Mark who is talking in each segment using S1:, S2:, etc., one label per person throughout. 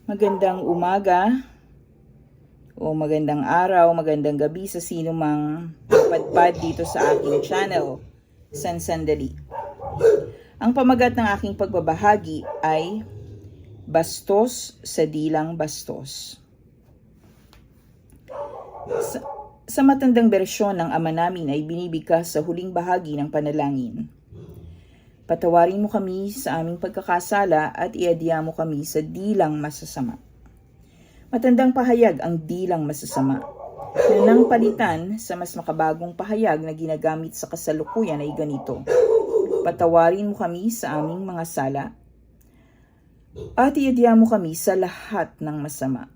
S1: Magandang umaga o magandang araw, magandang gabi sa sino mang padpad dito sa aking channel, Sansandali. Ang pamagat ng aking pagbabahagi ay bastos sa dilang bastos. Sa matandang bersyon ng Ama Namin ay binibigkas sa huling bahagi ng panalangin. Patawarin mo kami sa aming pagkakasala at iadya mo kami sa dilang masasama. Matandang pahayag ang dilang masasama, na nang palitan sa mas makabagong pahayag na ginagamit sa kasalukuyan ay ganito: patawarin mo kami sa aming mga sala at iadya mo kami sa lahat ng masama.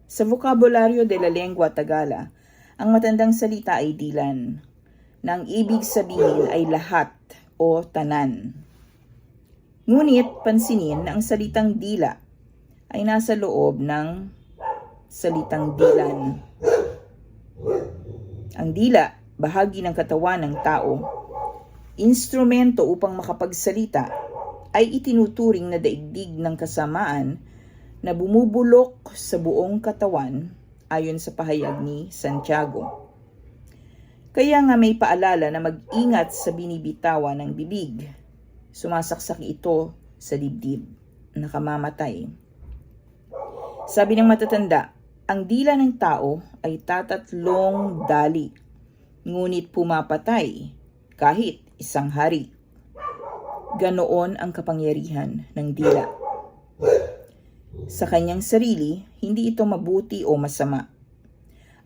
S1: Sa Vocabulario de la Lengua Tagala, ang matandang salita ay dilan, na ang ibig sabihin ay lahat o tanan. Ngunit pansinin na ang salitang dila ay nasa loob ng salitang dilan. Ang dila, bahagi ng katawan ng tao, instrumento upang makapagsalita, ay itinuturing na daigdig ng kasamaan na bumubulok sa buong katawan ayon sa pahayag ni Santiago. Kaya nga may paalala na mag-ingat sa binibitawan ng bibig. Sumasaksak ito sa dibdib, nakamamatay. Sabi ng matatanda, ang dila ng tao ay tatatlong dali, ngunit pumapatay kahit isang hari. Ganoon ang kapangyarihan ng dila. Sa kanyang sarili, hindi ito mabuti o masama.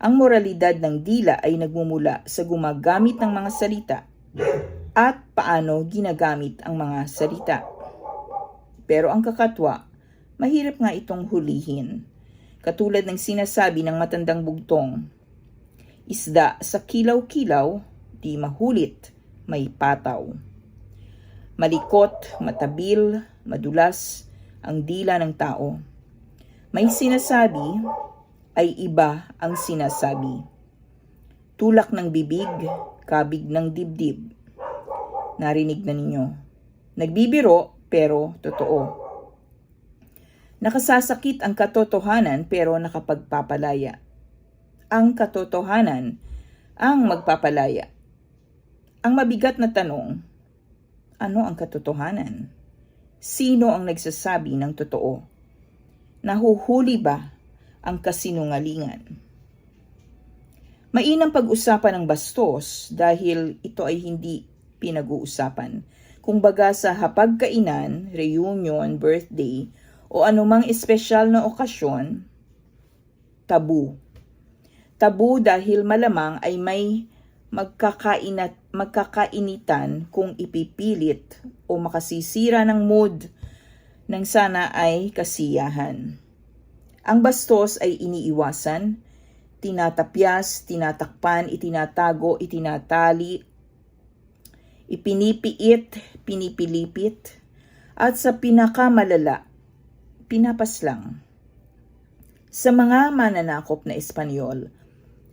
S1: Ang moralidad ng dila ay nagmumula sa gumagamit ng mga salita at paano ginagamit ang mga salita. Pero ang kakatwa, mahirap nga itong hulihin. Katulad ng sinasabi ng matandang bugtong, isda sa kilaw-kilaw, di mahulit, may pataw. Malikot, matabil, madulas ang dila ng tao. May sinasabi ay iba ang sinasabi. Tulak ng bibig, kabig ng dibdib. Narinig na ninyo. Nagbibiro pero totoo. Nakasasakit ang katotohanan pero nakapagpapalaya. Ang katotohanan ang magpapalaya. Ang mabigat na tanong, ano ang katotohanan? Sino ang nagsasabi ng totoo? Nahuhuli ba ang kasinungalingan? Mainam pag-usapan ng bastos dahil ito ay hindi pinag-uusapan. Kumbaga sa hapagkainan, reunion, birthday, o anumang espesyal na okasyon, tabu. Tabu dahil malamang ay may magkakainitan kung ipipilit o makasisira ng mood nang sana ay kasiyahan. Ang bastos ay iniiwasan, tinatapyas, tinatakpan, itinatago, itinatali, ipinipiit, pinipilipit, at sa pinakamalala, pinapaslang. Sa mga mananakop na Espanyol,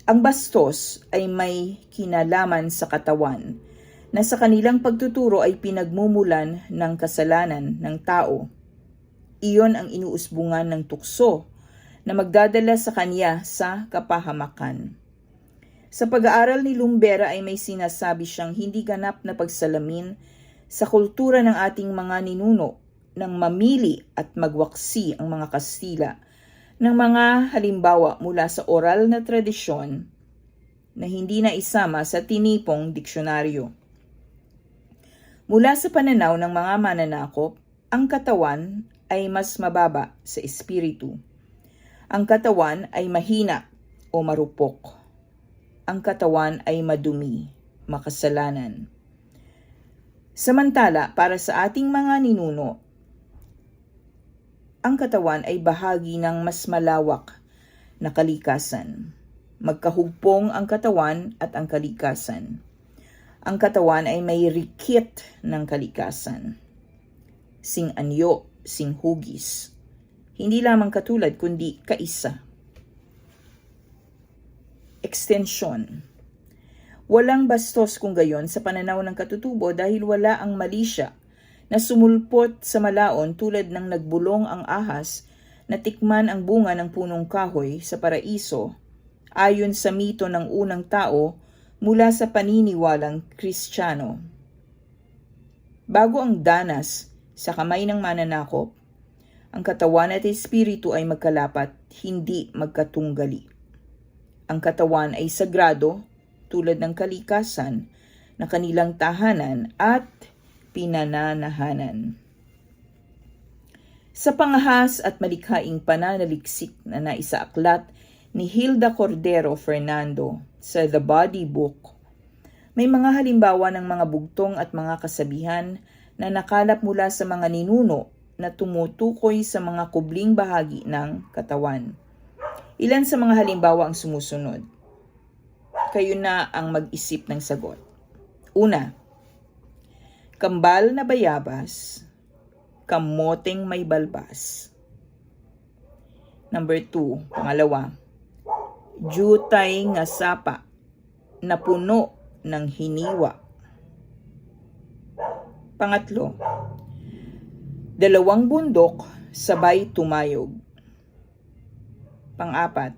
S1: ang bastos ay may kinalaman sa katawan na sa kanilang pagtuturo ay pinagmumulan ng kasalanan ng tao. Iyon ang inuusbungan ng tukso na magdadala sa kanya sa kapahamakan. Sa pag-aaral ni Lumbera ay may sinasabi siyang hindi ganap na pagsalamin sa kultura ng ating mga ninuno nang mamili at magwaksi ang mga Kastila ng mga halimbawa mula sa oral na tradisyon na hindi na isama sa tinipong diksyonaryo. Mula sa pananaw ng mga mananakop, ang katawan ay mas mababa sa espiritu. Ang katawan ay mahina o marupok. Ang katawan ay madumi, makasalanan. Samantala, para sa ating mga ninuno, ang katawan ay bahagi ng mas malawak na kalikasan. Magkahugpong ang katawan at ang kalikasan. Ang katawan ay may rikit ng kalikasan. Sing anyo, sing hugis. Hindi lamang katulad kundi kaisa. Extension. Walang bastos kung gayon sa pananaw ng katutubo dahil wala ang malisya na sumulpot sa malaon tulad ng nagbulong ang ahas natikman ang bunga ng punong kahoy sa paraiso ayon sa mito ng unang tao mula sa paniniwalang Kristiyano. Bago ang danas sa kamay ng mananakop, ang katawan at espiritu ay magkalapat, hindi magkatunggali. Ang katawan ay sagrado tulad ng kalikasan na kanilang tahanan at pinananahanan. Sa pangahas at malikhaing pananaliksik na naisaaklat ni Hilda Cordero Fernando sa The Body Book, may mga halimbawa ng mga bugtong at mga kasabihan na nakalap mula sa mga ninuno na tumutukoy sa mga kubling bahagi ng katawan. Ilan sa mga halimbawa ang sumusunod. Kayo na ang mag-isip ng sagot. Una, kambal na bayabas, kamoteng may balbas. Number 2, pangalawa, jutay nga sapa na puno ng hiniwa. Pangatlo, dalawang bundok sabay tumayog. Pang-apat,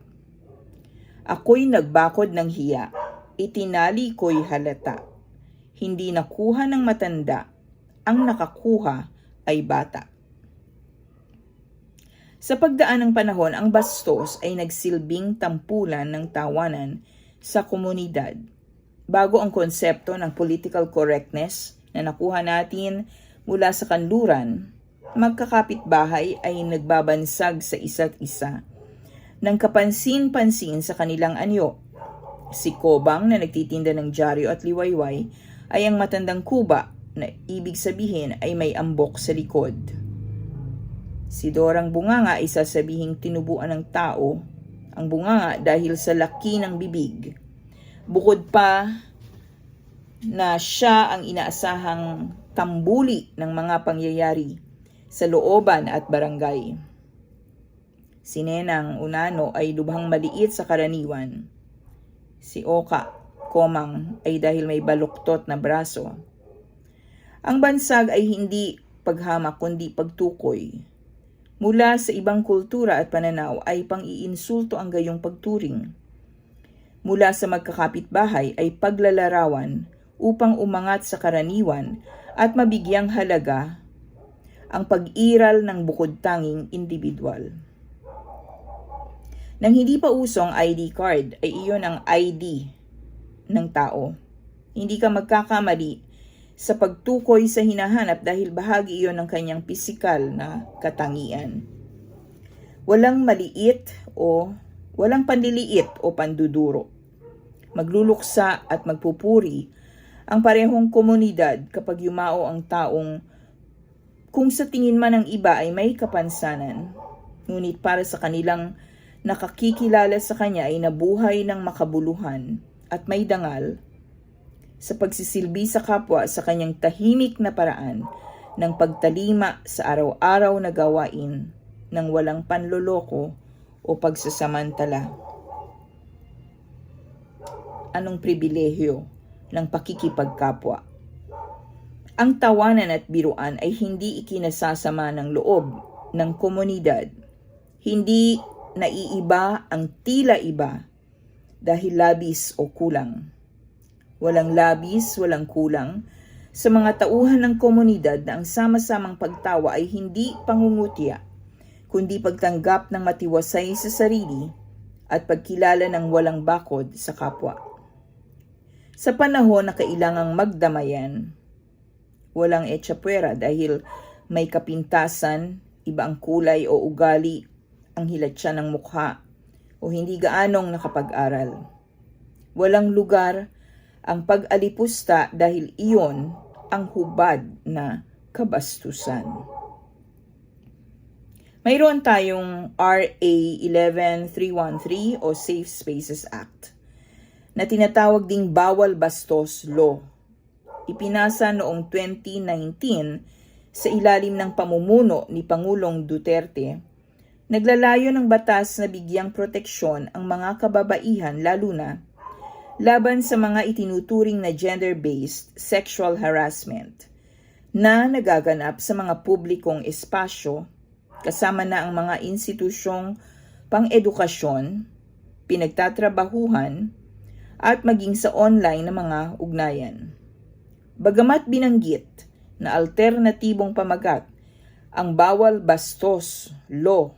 S1: ako'y nagbakod ng hiya, itinali ko'y halata. Hindi nakuha ng matanda, ang nakakuha ay bata. Sa pagdaan ng panahon, ang bastos ay nagsilbing tampulan ng tawanan sa komunidad. Bago ang konsepto ng political correctness na nakuha natin mula sa kanluran, magkakapitbahay ay nagbabansag sa isa't isa ng kapansin-pansin sa kanilang anyo. Si Kobang na nagtitinda ng dyaryo at liwayway ay ang matandang kuba na ibig sabihin ay may ambok sa likod. Si Dorang Bunganga ay sasabihing tinubuan ng tao ang bunganga dahil sa laki ng bibig. Bukod pa na siya ang inaasahang tambuli ng mga pangyayari sa looban at barangay. Si Nenang Unano ay lubhang maliit sa karaniwan. Si Oka Komang ay dahil may baluktot na braso. Ang bansag ay hindi paghamak kundi pagtukoy. Mula sa ibang kultura at pananaw ay pang-iinsulto ang gayong pagturing. Mula sa magkakapitbahay ay paglalarawan upang umangat sa karaniwan at mabigyang halaga ang pag-iral ng bukod-tanging individual. Nang hindi pa usong ID card ay iyon ang ID ng tao. Hindi ka magkakamali sa pagtukoy sa hinahanap dahil bahagi iyon ng kanyang pisikal na katangian. Walang panliliit o panduduro. Magluluksa at magpupuri ang parehong komunidad kapag yumao ang taong kung sa tingin man ng iba ay may kapansanan, ngunit para sa kanilang nakakikilala sa kanya ay nabuhay ng makabuluhan at may dangal sa pagsisilbi sa kapwa sa kanyang tahimik na paraan ng pagtalima sa araw-araw na gawain ng walang panloloko o pagsasamantala. Anong pribilehyo ng pakikipagkapwa? Ang tawanan at biruan ay hindi ikinasasama ng loob ng komunidad. Hindi naiiba ang tila iba dahil labis o kulang. Walang labis, walang kulang sa mga tauhan ng komunidad na ang sama-samang pagtawa ay hindi pangungutya, kundi pagtanggap ng matiwasay sa sarili at pagkilala ng walang bakod sa kapwa. Sa panahon na kailangang magdamayan, walang etsapuera dahil may kapintasan, iba ang kulay o ugali, ang hilatsya ng mukha, o hindi gaanong nakapag-aral. Walang lugar ang pag-alipusta dahil iyon ang hubad na kabastusan. Mayroon tayong RA 11313 o Safe Spaces Act na tinatawag ding Bawal Bastos Law. Ipinasa noong 2019 sa ilalim ng pamumuno ni Pangulong Duterte. Naglalayo ng batas na bigyang proteksyon ang mga kababaihan lalo na laban sa mga itinuturing na gender-based sexual harassment na nagaganap sa mga publikong espasyo kasama na ang mga institusyong pang-edukasyon, pinagtatrabahuhan, at maging sa online na mga ugnayan. Bagamat binanggit na alternatibong pamagat ang bawal bastos law,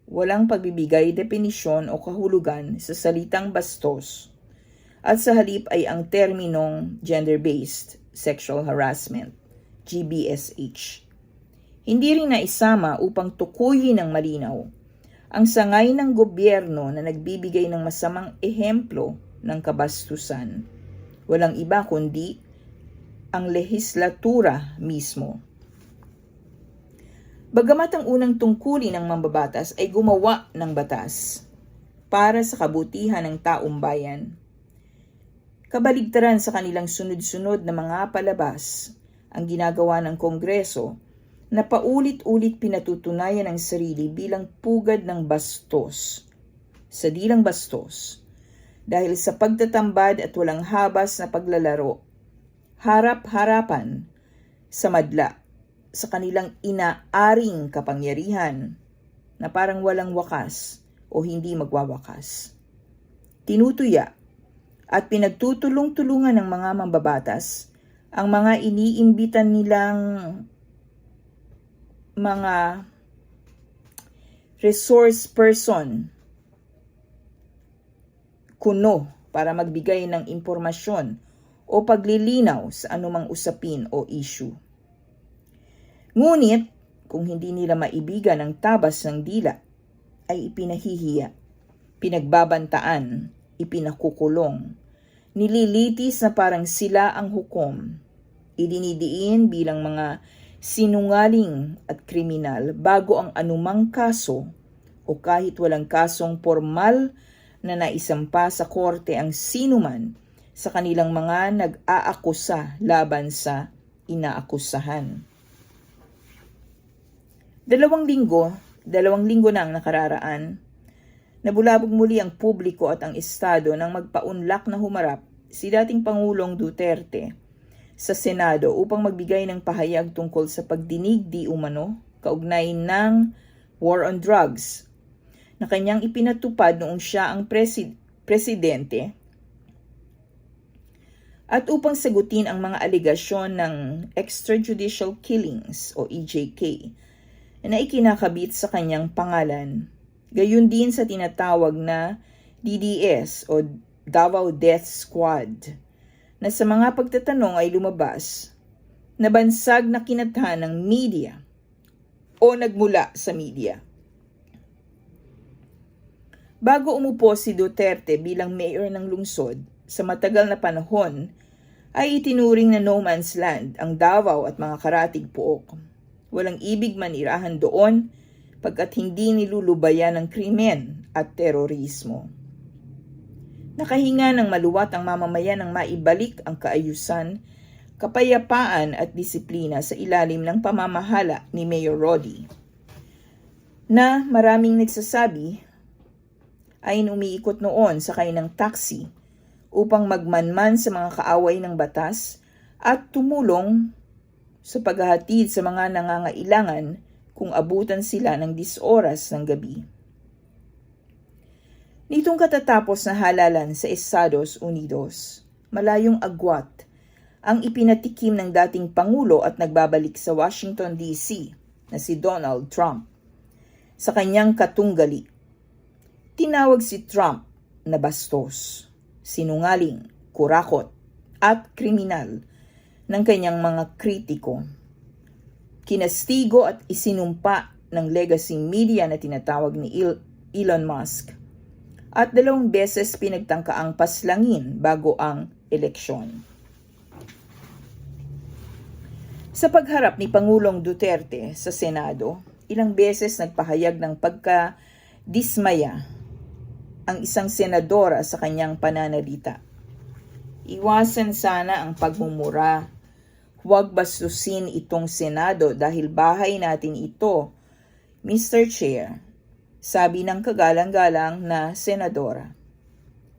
S1: walang pagbibigay definisyon o kahulugan sa salitang bastos at sa halip ay ang terminong gender-based sexual harassment, GBSH. Hindi rin naisama upang tukuyin ng malinaw ang sangay ng gobyerno na nagbibigay ng masamang ehemplo ng kabastusan. Walang iba kundi ang lehislatura mismo. Bagamat ang unang tungkulin ng mambabatas ay gumawa ng batas para sa kabutihan ng taong bayan, kabaligtaran sa kanilang sunod-sunod na mga palabas ang ginagawa ng Kongreso na paulit-ulit pinatutunayan ang sarili bilang pugad ng bastos, sa dilang bastos, dahil sa pagtatambad at walang habas na paglalaro, harap-harapan sa madla, sa kanilang inaaring kapangyarihan na parang walang wakas o hindi magwawakas. Tinutuya at pinagtutulong-tulungan ng mga mambabatas ang mga iniimbitan nilang mga resource person kuno para magbigay ng impormasyon o paglilinaw sa anumang usapin o issue. Ngunit, kung hindi nila maibigan ang tabas ng dila, ay ipinahihiya, pinagbabantaan, ipinakukulong, nililitis na parang sila ang hukom, idinidiin bilang mga sinungaling at kriminal bago ang anumang kaso o kahit walang kasong formal na naisampa sa korte ang sinuman sa kanilang mga nag-aakusa laban sa inaakusahan. Dalawang linggo na ang nakararaan, nabulabog muli ang publiko at ang estado nang magpaunlak na humarap si dating Pangulong Duterte sa Senado upang magbigay ng pahayag tungkol sa pagdinig di umano kaugnay ng war on drugs na kanyang ipinatupad noong siya ang presidente at upang sagutin ang mga alegasyon ng extrajudicial killings o EJK na ikinakabit sa kanyang pangalan, gayon din sa tinatawag na DDS o Davao Death Squad, na sa mga pagtatanong ay lumabas na bansag na kinathan ng media o nagmula sa media. Bago umupo si Duterte bilang mayor ng lungsod, sa matagal na panahon ay itinuring na no man's land ang Davao at mga karatig pook. Walang ibig manirahan doon pagkat hindi nilulubayan ng krimen at terorismo. Nakahinga ng maluwat ang mamamayan ng maibalik ang kaayusan, kapayapaan at disiplina sa ilalim ng pamamahala ni Mayor Rody, na maraming nagsasabi ay umiikot noon sa kanilang taxi upang magmanman sa mga kaaway ng batas at tumulong sa paghahatid sa mga nangangailangan kung abutan sila ng 10 oras ng gabi. Nitong katatapos na halalan sa Estados Unidos, malayong agwat ang ipinatikim ng dating Pangulo at nagbabalik sa Washington, D.C. na si Donald Trump sa kanyang katunggali. Tinawag si Trump na bastos, sinungaling, kurakot at kriminal ng kanyang mga kritiko. Kinastigo at isinumpa ng legacy media na tinatawag ni Elon Musk at 2 beses pinagtangkaang paslangin bago ang eleksyon. Sa pagharap ni Pangulong Duterte sa Senado, ilang beses nagpahayag ng pagka-dismaya ang isang senadora sa kanyang pananalita. Iwasan sana ang pagmumura. Huwag bastusin itong Senado dahil bahay natin ito, Mr. Chair, sabi ng kagalang-galang na senadora.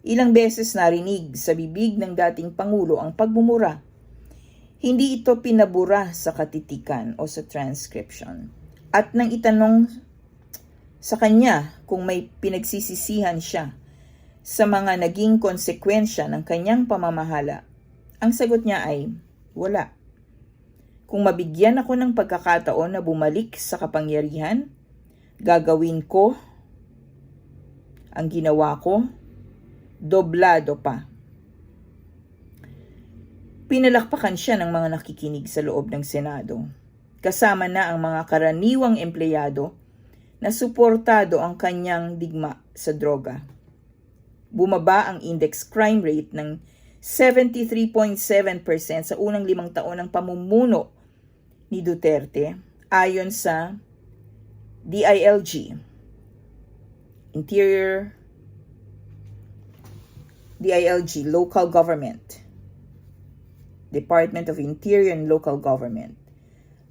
S1: Ilang beses narinig sa bibig ng dating Pangulo ang pagmumura. Hindi ito pinabura sa katitikan o sa transcription. at nang itanong sa kanya kung may pinagsisisihan siya sa mga naging konsekwensya ng kanyang pamamahala, ang sagot niya ay wala. Kung mabigyan ako ng pagkakataon na bumalik sa kapangyarihan, gagawin ko ang ginawa ko, doblado pa. Pinalakpakan siya ng mga nakikinig sa loob ng Senado, kasama na ang mga karaniwang empleyado na suportado ang kanyang digma sa droga. Bumaba ang index crime rate ng 73.7% sa unang 5 taon ng pamumuno ni Duterte ayon sa DILG, Local Government, Department of Interior and Local Government.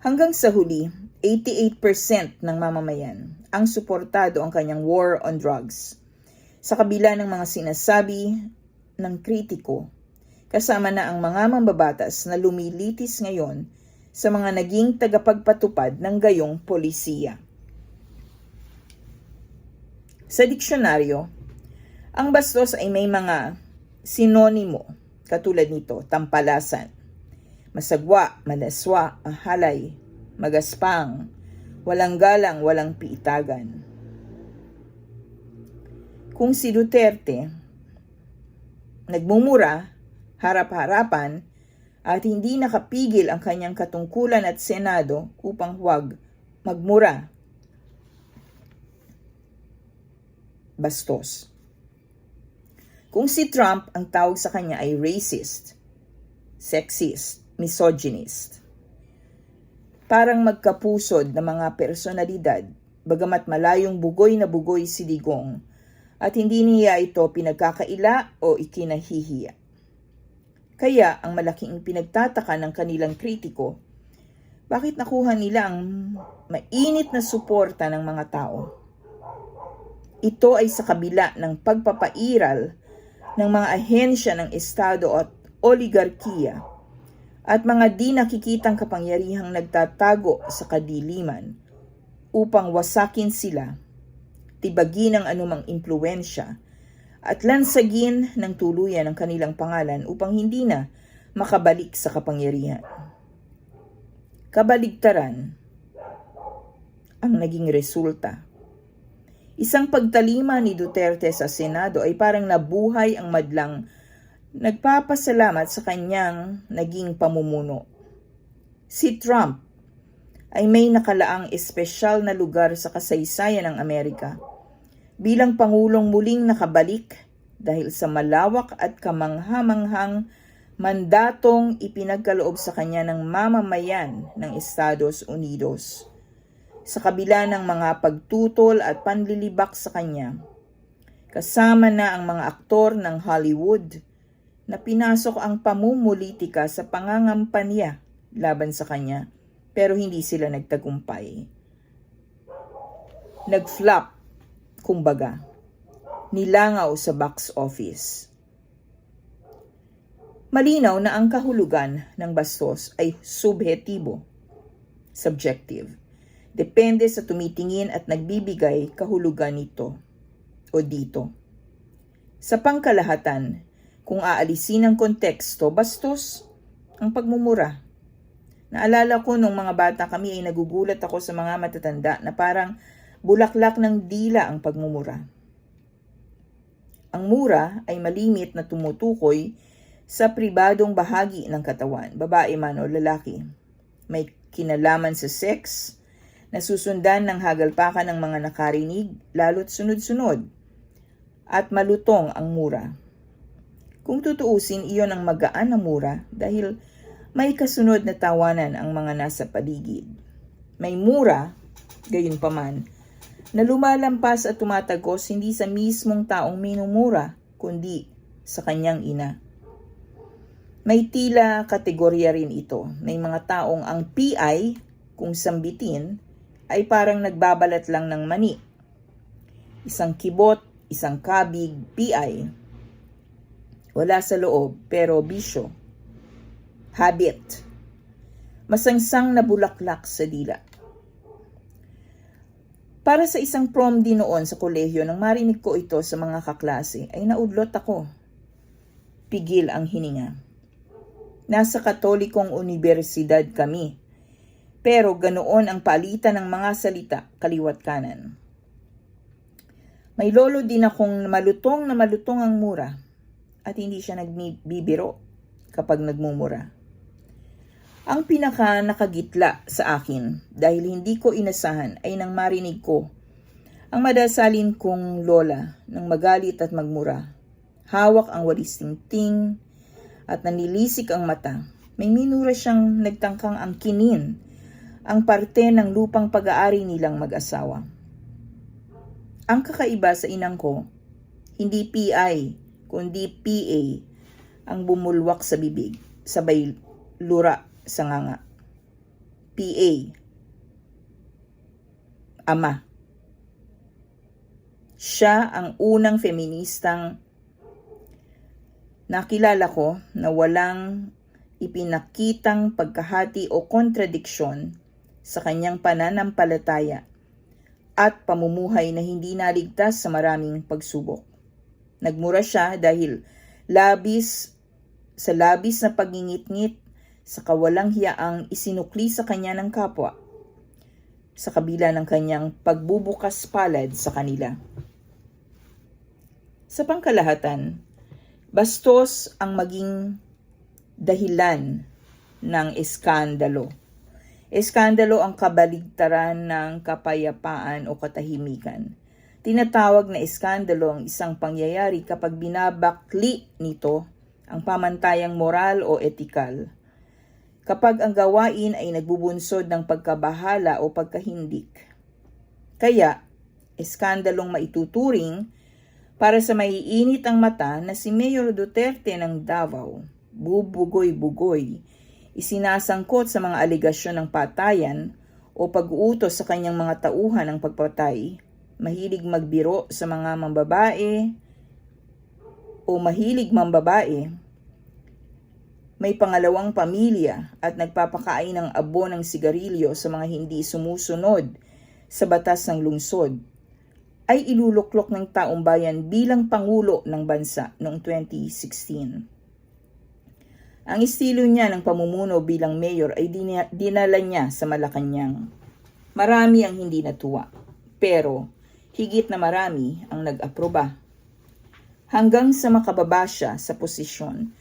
S1: Hanggang sa huli, 88% ng mamamayan ang suportado ang kanyang war on drugs. Sa kabila ng mga sinasabi ng kritiko, kasama na ang mga mambabatas na lumilitis ngayon sa mga naging tagapagpatupad ng gayong polisiya. Sa diksyonaryo, ang bastos ay may mga sinonimo katulad nito: tampalasan, masagwa, malaswa, halay, magaspang, walang galang, walang piitagan. Kung si Duterte nagmumura harap-harapan at hindi nakapigil ang kanyang katungkulan at Senado upang huwag magmura, bastos. Kung si Trump, ang tawag sa kanya ay racist, sexist, misogynist. Parang magkapusod na mga personalidad, bagamat malayong bugoy na bugoy si Digong, at hindi niya ito pinagkakaila o ikinahihiya. Kaya ang malaking pinagtataka ng kanilang kritiko, bakit nakuha nila ang mainit na suporta ng mga tao? Ito ay sa kabila ng pagpapairal ng mga ahensya ng Estado at oligarkiya at mga di nakikitang kapangyarihang nagtatago sa kadiliman upang wasakin sila, tibagin ang anumang impluwensya at lansagin ng tuluyan ang kanilang pangalan upang hindi na makabalik sa kapangyarihan. Kabaligtaran ang naging resulta. Isang pagtalima ni Duterte sa Senado ay parang nabuhay ang madlang nagpapasalamat sa kanyang naging pamumuno. Si Trump ay may nakalaang espesyal na lugar sa kasaysayan ng Amerika bilang Pangulong muling nakabalik dahil sa malawak at kamangha-manghang mandatong ipinagkaloob sa kanya ng mamamayan ng Estados Unidos. Sa kabila ng mga pagtutol at panlilibak sa kanya, kasama na ang mga aktor ng Hollywood na pinasok ang pamumulitika sa pangangampanya laban sa kanya, pero hindi sila nagtagumpay. Nag-flop, kumbaga, nilangaw sa box office. Malinaw na ang kahulugan ng bastos ay subjektibo, subjective. Depende sa tumitingin at nagbibigay kahulugan nito o dito. Sa pangkalahatan, kung aalisin ang konteksto, bastos ang pagmumura. Naalala ko nung mga bata kami ay nagugulat ako sa mga matatanda na parang bulaklak ng dila ang pagmumura. Ang mura ay malimit na tumutukoy sa pribadong bahagi ng katawan, babae man o lalaki. May kinalaman sa sex, nasusundan ng hagalpakan ng mga nakarinig, lalo't sunod-sunod, at malutong ang mura. Kung tutuusin, iyon ang magaan na mura dahil may kasunod na tawanan ang mga nasa paligid. May mura, gayunpaman, na lumalampas at tumatagos hindi sa mismong taong minumura, kundi sa kanyang ina. May tila kategorya rin ito. May mga taong ang PI, kung sambitin, ay parang nagbabalat lang ng mani. Isang kibot, isang kabig, PI. Wala sa loob, pero bisyo. Habit. Masangsang na bulaklak sa dila. Para sa isang prom din noon sa kolehiyo, nang marinig ko ito sa mga kaklase, ay naudlot ako. Pigil ang hininga. Nasa Katolikong Unibersidad kami, pero ganoon ang palitan ng mga salita kaliwat kanan. May lolo din akong malutong na malutong ang mura at hindi siya nagbibiro kapag nagmumura. Ang pinaka nakagitla sa akin dahil hindi ko inasahan ay nang marinig ko ang madasalin kong lola nang magalit at magmura. Hawak ang walis tingting at nanilisik ang mata. May minura siyang nagtangkang angkinin ang parte ng lupang pag-aari nilang mag-asawa. Ang kakaiba sa inang ko, hindi PI kundi PA ang bumulwak sa bibig, sabay lura sa nganga. PA. Ama. Siya ang unang feministang nakilala ko na walang ipinakitang pagkahati o kontradiksyon sa kanyang pananampalataya at pamumuhay na hindi naligtas sa maraming pagsubok. Nagmura siya dahil labis na pagngingit-ngit sa kawalang hiyaang isinukli sa kanya ng kapwa, sa kabila ng kanyang pagbubukas palad sa kanila. Sa pangkalahatan, bastos ang maging dahilan ng eskandalo. Eskandalo ang kabaligtaran ng kapayapaan o katahimikan. Tinatawag na eskandalo ang isang pangyayari kapag binabakli nito ang pamantayang moral o etikal. Kapag ang gawain ay nagbubunsod ng pagkabahala o pagkahindik. Kaya, eskandalong maituturing para sa maiinit ang mata na si Mayor Duterte ng Davao, bubugoy-bugoy, isinasangkot sa mga alegasyon ng patayan o pag-uutos sa kanyang mga tauhan ng pagpatay, mahilig magbiro sa mga mambabae o mahilig mambabae, may pangalawang pamilya at nagpapakain ng abo ng sigarilyo sa mga hindi sumusunod sa batas ng lungsod, ay iluluklok ng taong bayan bilang Pangulo ng bansa noong 2016. Ang estilo niya ng pamumuno bilang mayor ay dinala niya sa Malacanang. Marami ang hindi natuwa, pero higit na marami ang nag-aproba. Hanggang sa makababa siya sa posisyon,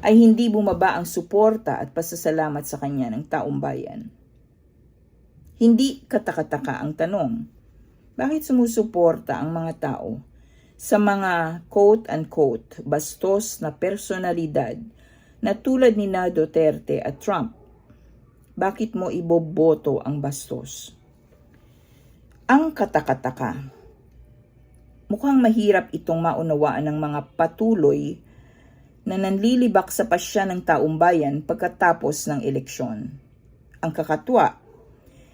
S1: ay hindi bumaba ang suporta at pasasalamat sa kanya ng taong bayan. Hindi katakataka ang tanong, bakit sumusuporta ang mga tao sa mga quote-unquote bastos na personalidad na tulad ni Duterte at Trump? Bakit mo iboboto ang bastos? Ang katakataka, mukhang mahirap itong maunawaan ng mga patuloy na nanlilibak sa pasya ng taong bayan pagkatapos ng eleksyon. Ang kakatwa,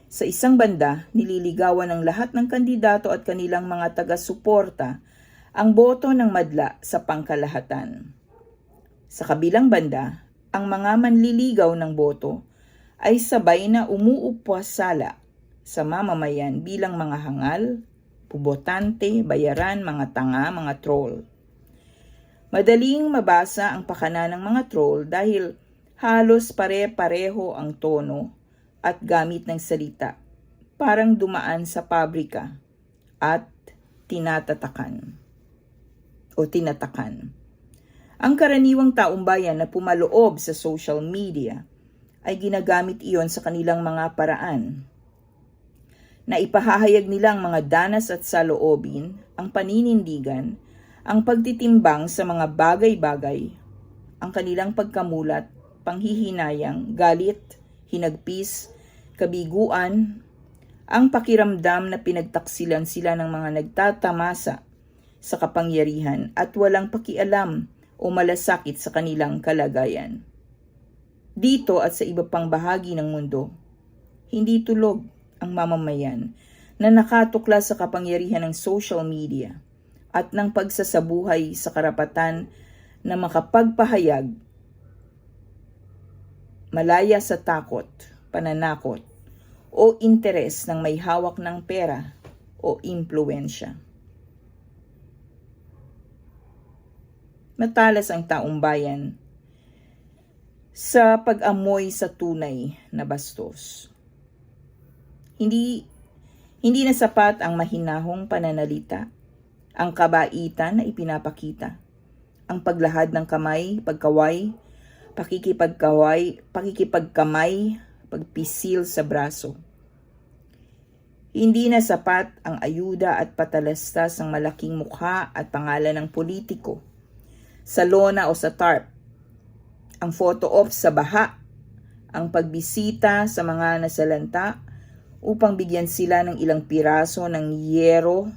S1: sa isang banda, nililigawan ng lahat ng kandidato at kanilang mga taga-suporta ang boto ng madla sa pangkalahatan. Sa kabilang banda, ang mga manliligaw ng boto ay sabay na umuupasala sa mamamayan bilang mga hangal, pubotante, bayaran, mga tanga, mga troll. Madaling mabasa ang pakana ng mga troll dahil halos pare-pareho ang tono at gamit ng salita, parang dumaan sa pabrika at tinatakan. Ang karaniwang taong bayan na pumaloob sa social media ay ginagamit iyon sa kanilang mga paraan. Na ipahahayag nilang mga danas at saloobin, ang paninindigan, ang pagtitimbang sa mga bagay-bagay, ang kanilang pagkamulat, panghihinayang, galit, hinagpis, kabiguan, ang pakiramdam na pinagtaksilan sila ng mga nagtatamasa sa kapangyarihan at walang pakialam o malasakit sa kanilang kalagayan. Dito at sa iba pang bahagi ng mundo, hindi tulog ang mamamayan na nakatukla sa kapangyarihan ng social media at ng pagsasabuhay sa karapatan na makapagpahayag, malaya sa takot, pananakot, o interes ng may hawak ng pera o impluensya. Matalas ang taong bayan sa pag-amoy sa tunay na bastos. Hindi na sapat ang mahinahong pananalita, ang kabaitan na ipinapakita, ang paglahad ng kamay, pakikipagkamay, pagpisil sa braso. Hindi na sapat ang ayuda at patalastas ng malaking mukha at pangalan ng politiko, sa lona o sa tarp, ang photo op sa baha, ang pagbisita sa mga nasalanta upang bigyan sila ng ilang piraso ng yero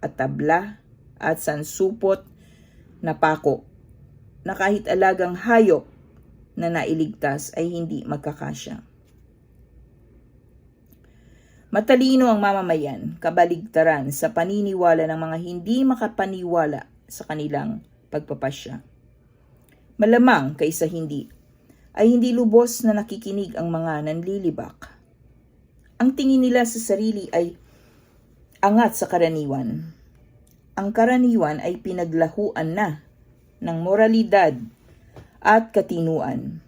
S1: at tabla at sansupot na pako na kahit alagang hayop na nailigtas ay hindi magkakasya. Matalino ang mamamayan, kabaligtaran sa paniniwala ng mga hindi makapaniwala sa kanilang pagpapasya. Malamang kaysa hindi, ay hindi lubos na nakikinig ang mga nanlilibak. Ang tingin nila sa sarili ay angat sa karaniwan. Ang karaniwan ay pinaglahuan na ng moralidad at katinuan.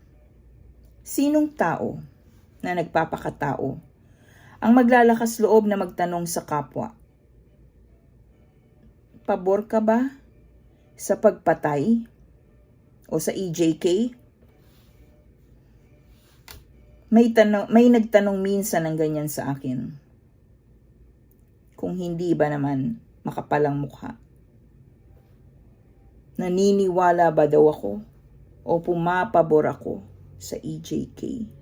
S1: Sinong tao na nagpapakatao ang maglalakas loob na magtanong sa kapwa? Pabor ka ba sa pagpatay o sa EJK? May nagtanong minsan ng ganyan sa akin. Kung hindi ba naman makapalang mukha? Naniniwala ba daw ako o pumapabor ako sa EJK?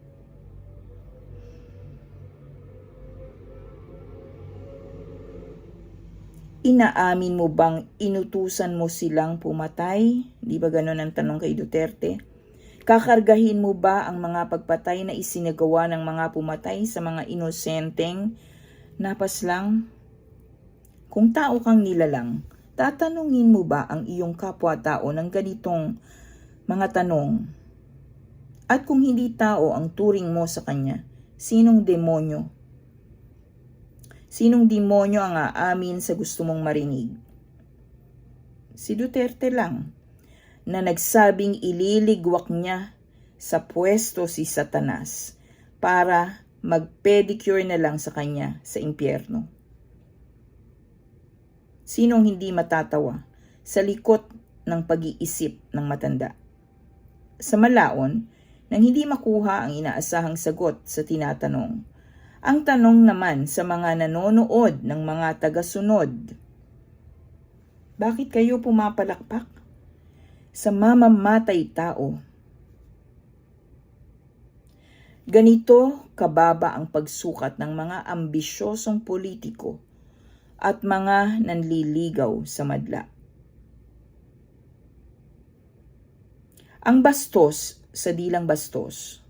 S1: Inaamin mo bang inutusan mo silang pumatay? Di ba ganun ang tanong kay Duterte? Kakargahin mo ba ang mga pagpatay na isinagawa ng mga pumatay sa mga inosenteng napaslang? Kung tao kang nilalang, tatanungin mo ba ang iyong kapwa-tao ng ganitong mga tanong? At kung hindi tao ang turing mo sa kanya, sinong demonyo? Sinong demonyo ang aamin sa gusto mong marinig? Si Duterte lang, na nagsabing ililigwak niya sa pwesto si Satanas para mag-pedicure na lang sa kanya sa impyerno. Sinong hindi matatawa sa likot ng pag-iisip ng matanda? Sa malaon, nang hindi makuha ang inaasahang sagot sa tinatanong, ang tanong naman sa mga nanonood ng mga tagasunod, bakit kayo pumapalakpak sa mamamatay tao? Ganito kababa ang pagsukat ng mga ambisyosong politiko at mga nanliligaw sa madla. Ang bastos sa dilang bastos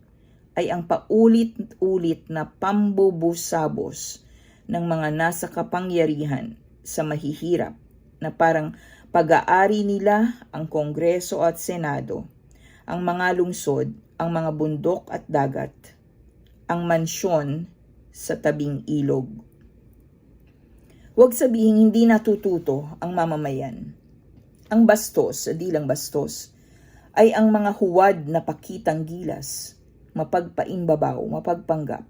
S1: ay ang paulit-ulit na pambubusabos ng mga nasa kapangyarihan sa mahihirap na parang pag-aari nila ang Kongreso at Senado, ang mga lungsod, ang mga bundok at dagat, ang mansyon sa tabing ilog. Huwag sabihing hindi natututo ang mamamayan. Ang bastos sa dilang bastos ay ang mga huwad na pakitang gilas, mapagpaimbabaw, mapagpanggap.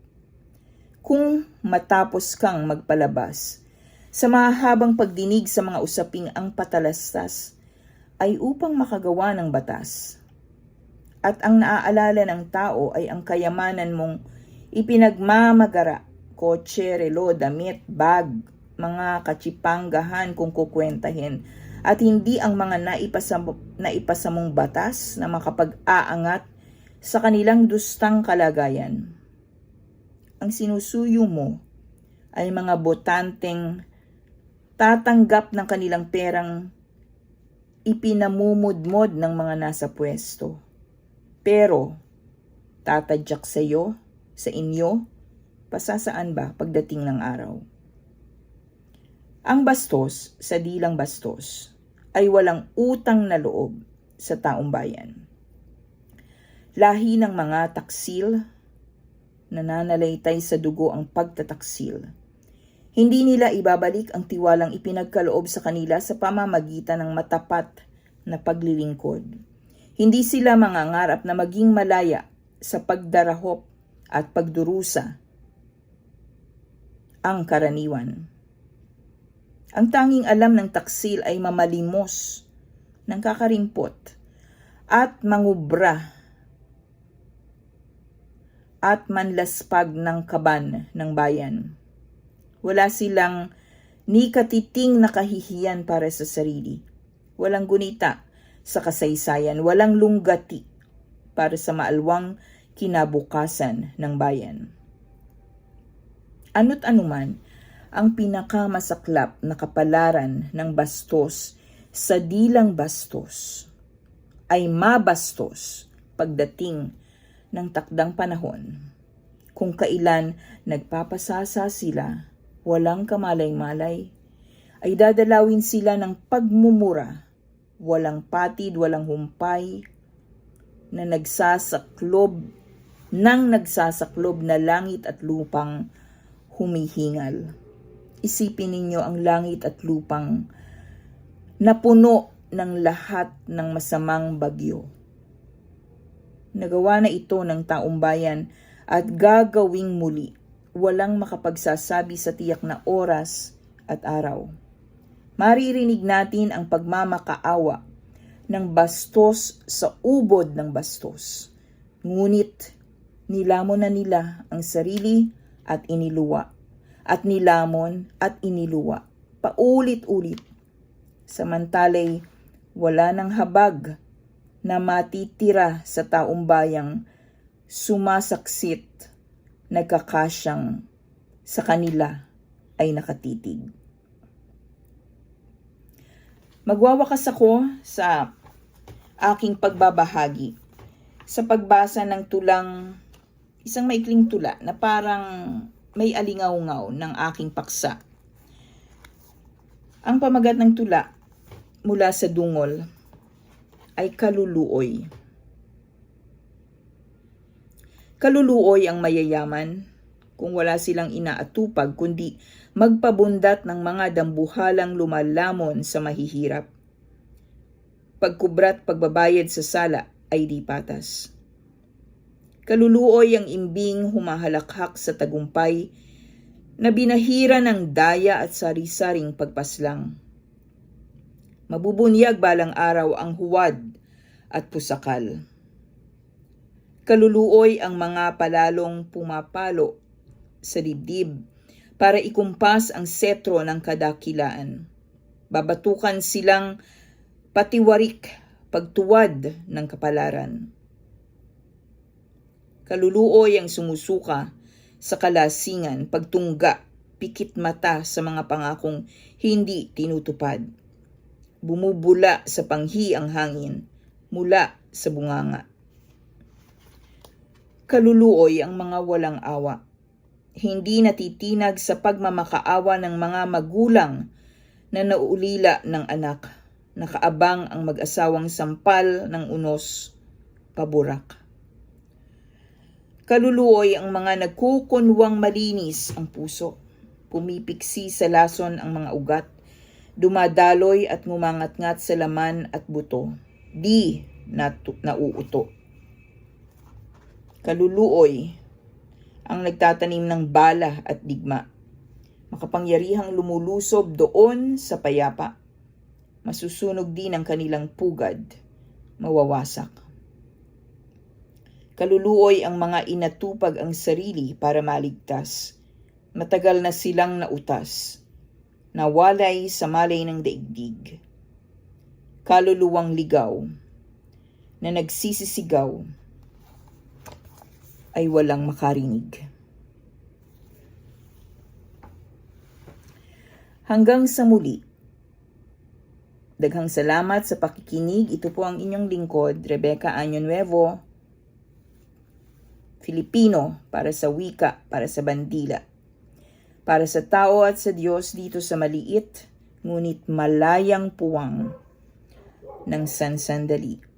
S1: Kung matapos kang magpalabas sa mahabang pagdinig sa mga usaping ang patalastas ay upang makagawa ng batas. At ang naaalala ng tao ay ang kayamanan mong ipinagmamagara, kotse, relo, damit, bag, mga katsipanggahan kung kukwentahin, at hindi ang mga naipasamong batas na makapag-aangat sa kanilang dustang kalagayan. Ang sinusuyo mo ay mga botanteng tatanggap ng kanilang perang ipinamumudmod ng mga nasa pwesto. Pero tatadyak sa iyo, sa inyo, pasasaan ba pagdating ng araw? Ang bastos sa dilang bastos ay walang utang na loob sa taong bayan. Lahi ng mga taksil, nananalaytay sa dugo ang pagtataksil. Hindi nila ibabalik ang tiwalang ipinagkaloob sa kanila sa pamamagitan ng matapat na paglilingkod. Hindi sila mangangarap na maging malaya sa pagdarahop at pagdurusa ang karaniwan. Ang tanging alam ng taksil ay mamalimos ng kakarimpot at mangubra at manlaspag ng kaban ng bayan. Wala silang ni katiting na kahihiyan para sa sarili. Walang gunita sa kasaysayan, walang lunggati para sa maalwang kinabukasan ng bayan. Ano't anuman ang pinakamasaklap na kapalaran ng bastos sa dilang bastos ay mabastos pagdating ng takdang panahon. Kung kailan nagpapasasa sila, walang kamalay-malay, ay dadalawin sila ng pagmumura, walang patid, walang humpay, na nagsasaklob na langit at lupang humihingal. Isipin ninyo ang langit at lupang napuno ng lahat ng masamang bagyo. Nagawa na ito ng taong bayan at gagawing muli. Walang makapagsasabi sa tiyak na oras at araw. Maririnig natin ang pagmamakaawa ng bastos sa ubod ng bastos. Ngunit nilamon na nila ang sarili at iniluwa. At nilamon at iniluwa. Paulit-ulit. Samantalay wala ng habag na matitira sa taong bayang sumasaksit, nagkakasyang sa kanila ay nakatitig. Magwawakas ako sa aking pagbabahagi sa pagbasa ng isang maikling tula na parang may alingaw-ngaw ng aking paksa. Ang pamagat ng tula mula sa dungol ay kaluluoy. Kaluluoy ang mayayaman kung wala silang inaatupag kundi magpabundat ng mga dambuhalang lumalamon sa mahihirap. Pagkubrat pagbabayad sa sala ay di patas. Kaluluoy ang imbing humahalakhak sa tagumpay na binahira ng daya at sari-saring pagpaslang. Mabubunyag balang araw ang huwad at pusakal. Kaluluoy ang mga palalong pumapalo sa dibdib para ikumpas ang setro ng kadakilaan. Babatukan silang patiwarik pagtuwad ng kapalaran. Kaluluoy ang sumusuka sa kalasingan, pagtungga, pikit mata sa mga pangakong hindi tinutupad. Bumubula sa panghi ang hangin mula sa bunganga. Kaluluoy ang mga walang awa. Hindi natitinag sa pagmamakaawa ng mga magulang na nauulila ng anak. Nakaabang ang mag-asawang sampal ng unos, paburak. Kaluluoy ang mga nagkukunwang malinis ang puso. Pumipiksi sa lason ang mga ugat. Dumadaloy at ngumangat-ngat sa laman at buto. Di nauuto. Kaluluoy ang nagtatanim ng bala at digma. Makapangyarihang lumulusob doon sa payapa. Masusunog din ang kanilang pugad. Mawawasak. Kaluluoy ang mga inatupag ang sarili para maligtas. Matagal na silang nautas. Nawalay sa malay ng daigdig. Kaluluwang ligaw na nagsisisigaw ay walang makarinig. Hanggang sa muli. Daghang salamat sa pakikinig. Ito po ang inyong lingkod, Rebecca Año Nuevo, Filipino para sa wika, para sa bandila. Para sa tao at sa Diyos dito sa maliit, ngunit malayang puwang ng sansandali.